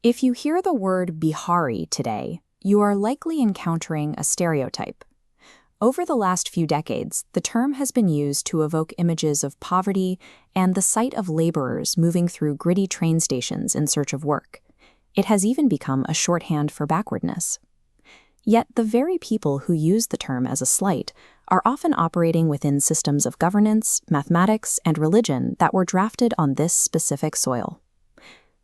If you hear the word Bihari today, you are likely encountering a stereotype. Over the last few decades, the term has been used to evoke images of poverty and the sight of laborers moving through gritty train stations in search of work. It has even become a shorthand for backwardness. Yet the very people who use the term as a slight are often operating within systems of governance, mathematics, and religion that were drafted on this specific soil.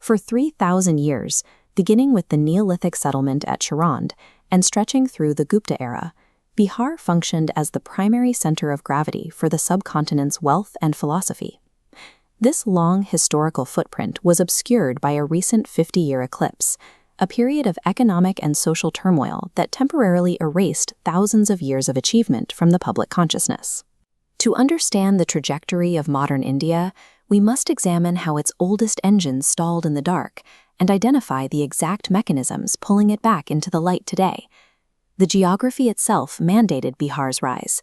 For 3,000 years, beginning with the Neolithic settlement at Charand and stretching through the Gupta era, Bihar functioned as the primary center of gravity for the subcontinent's wealth and philosophy. This long historical footprint was obscured by a recent 50-year eclipse, a period of economic and social turmoil that temporarily erased thousands of years of achievement from the public consciousness. To understand the trajectory of modern India, we must examine how its oldest engines stalled in the dark and identify the exact mechanisms pulling it back into the light today. The geography itself mandated Bihar's rise.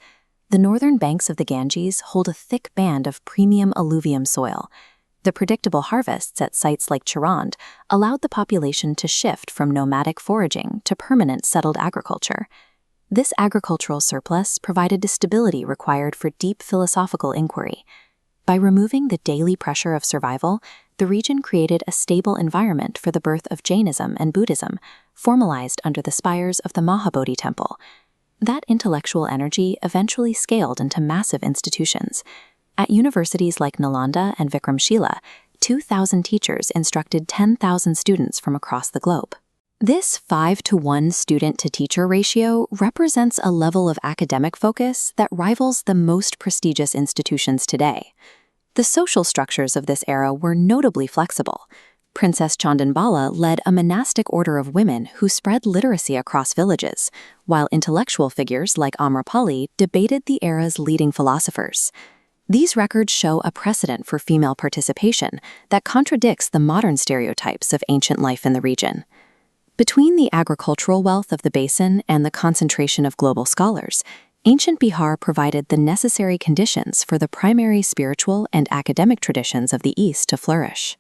The northern banks of the Ganges hold a thick band of premium alluvium soil. The predictable harvests at sites like Charand allowed the population to shift from nomadic foraging to permanent settled agriculture. This agricultural surplus provided the stability required for deep philosophical inquiry. By removing the daily pressure of survival, the region created a stable environment for the birth of Jainism and Buddhism, formalized under the spires of the Mahabodhi temple. That intellectual energy eventually scaled into massive institutions. At universities like Nalanda and Vikramshila, 2,000 teachers instructed 10,000 students from across the globe. This 5-to-1 student-to-teacher ratio represents a level of academic focus that rivals the most prestigious institutions today. The social structures of this era were notably flexible. Princess Chandanbala led a monastic order of women who spread literacy across villages, while intellectual figures like Amrapali debated the era's leading philosophers. These records show a precedent for female participation that contradicts the modern stereotypes of ancient life in the region. Between the agricultural wealth of the basin and the concentration of global scholars, ancient Bihar provided the necessary conditions for the primary spiritual and academic traditions of the East to flourish.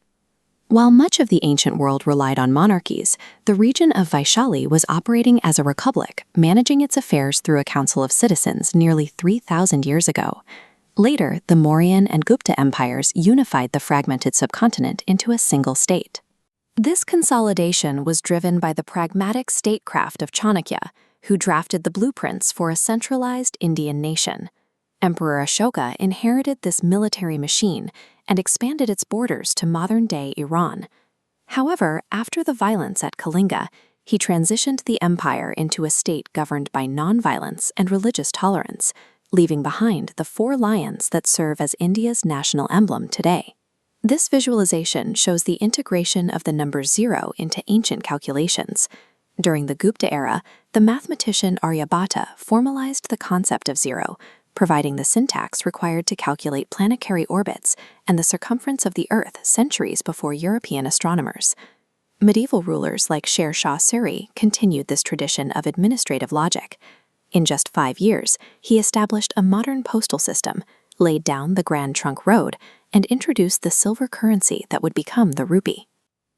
While much of the ancient world relied on monarchies, the region of Vaishali was operating as a republic, managing its affairs through a council of citizens nearly 3,000 years ago. Later, the Mauryan and Gupta empires unified the fragmented subcontinent into a single state. This consolidation was driven by the pragmatic statecraft of Chanakya, who drafted the blueprints for a centralized Indian nation. Emperor Ashoka inherited this military machine and expanded its borders to modern-day Iran. However, after the violence at Kalinga, he transitioned the empire into a state governed by nonviolence and religious tolerance, leaving behind the 4 lions that serve as India's national emblem today. This visualization shows the integration of the number 0 into ancient calculations. During the Gupta era, the mathematician Aryabhata formalized the concept of 0, providing the syntax required to calculate planetary orbits and the circumference of the Earth centuries before European astronomers. Medieval rulers like Sher Shah Suri continued this tradition of administrative logic. In just 5 years, he established a modern postal system, laid down the Grand Trunk Road, and introduced the silver currency that would become the rupee.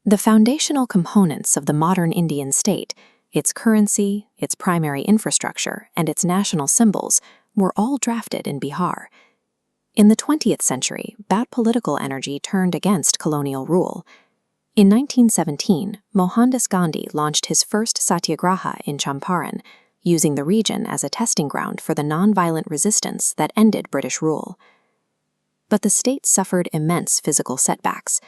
The foundational components of the modern Indian state, its currency, its primary infrastructure, and its national symbols, were all drafted in Bihar. In the 20th century, that political energy turned against colonial rule. In 1917, Mohandas Gandhi launched his first satyagraha in Champaran, using the region as a testing ground for the nonviolent resistance that ended British rule. But the state suffered immense physical setbacks.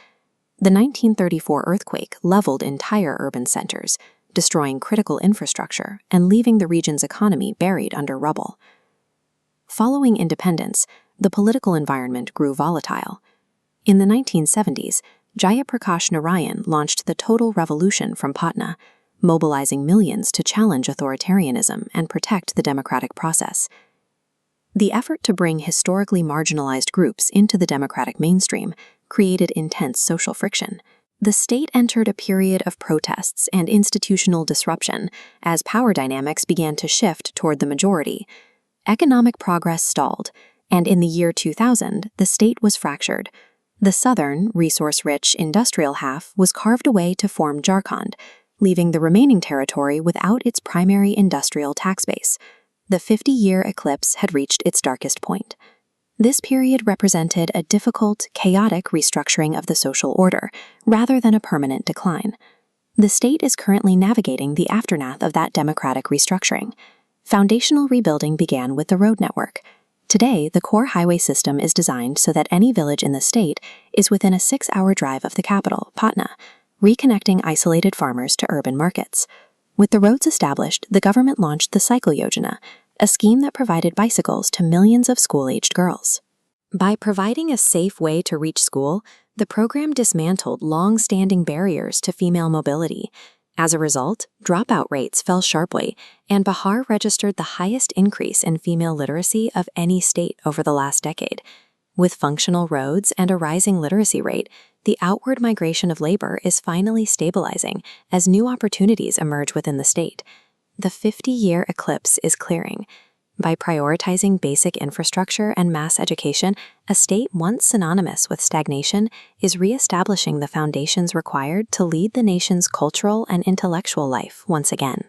The 1934 earthquake leveled entire urban centers, destroying critical infrastructure and leaving the region's economy buried under rubble. Following independence, the political environment grew volatile. In the 1970s, Jayaprakash Narayan launched the Total Revolution from Patna, mobilizing millions to challenge authoritarianism and protect the democratic process. The effort to bring historically marginalized groups into the democratic mainstream created intense social friction. The state entered a period of protests and institutional disruption as power dynamics began to shift toward the majority. Economic progress stalled, and in the year 2000, the state was fractured. The southern, resource-rich industrial half was carved away to form Jharkhand, leaving the remaining territory without its primary industrial tax base. The 50-year eclipse had reached its darkest point. This period represented a difficult, chaotic restructuring of the social order, rather than a permanent decline. The state is currently navigating the aftermath of that democratic restructuring. Foundational rebuilding began with the road network. Today, the core highway system is designed so that any village in the state is within a 6-hour drive of the capital, Patna, reconnecting isolated farmers to urban markets. With the roads established, the government launched the Cycle Yojana, a scheme that provided bicycles to millions of school-aged girls. By providing a safe way to reach school, the program dismantled long-standing barriers to female mobility. As a result, dropout rates fell sharply, and Bihar registered the highest increase in female literacy of any state over the last decade. With functional roads and a rising literacy rate, the outward migration of labor is finally stabilizing as new opportunities emerge within the state. The 50-year eclipse is clearing. By prioritizing basic infrastructure and mass education, a state once synonymous with stagnation is reestablishing the foundations required to lead the nation's cultural and intellectual life once again.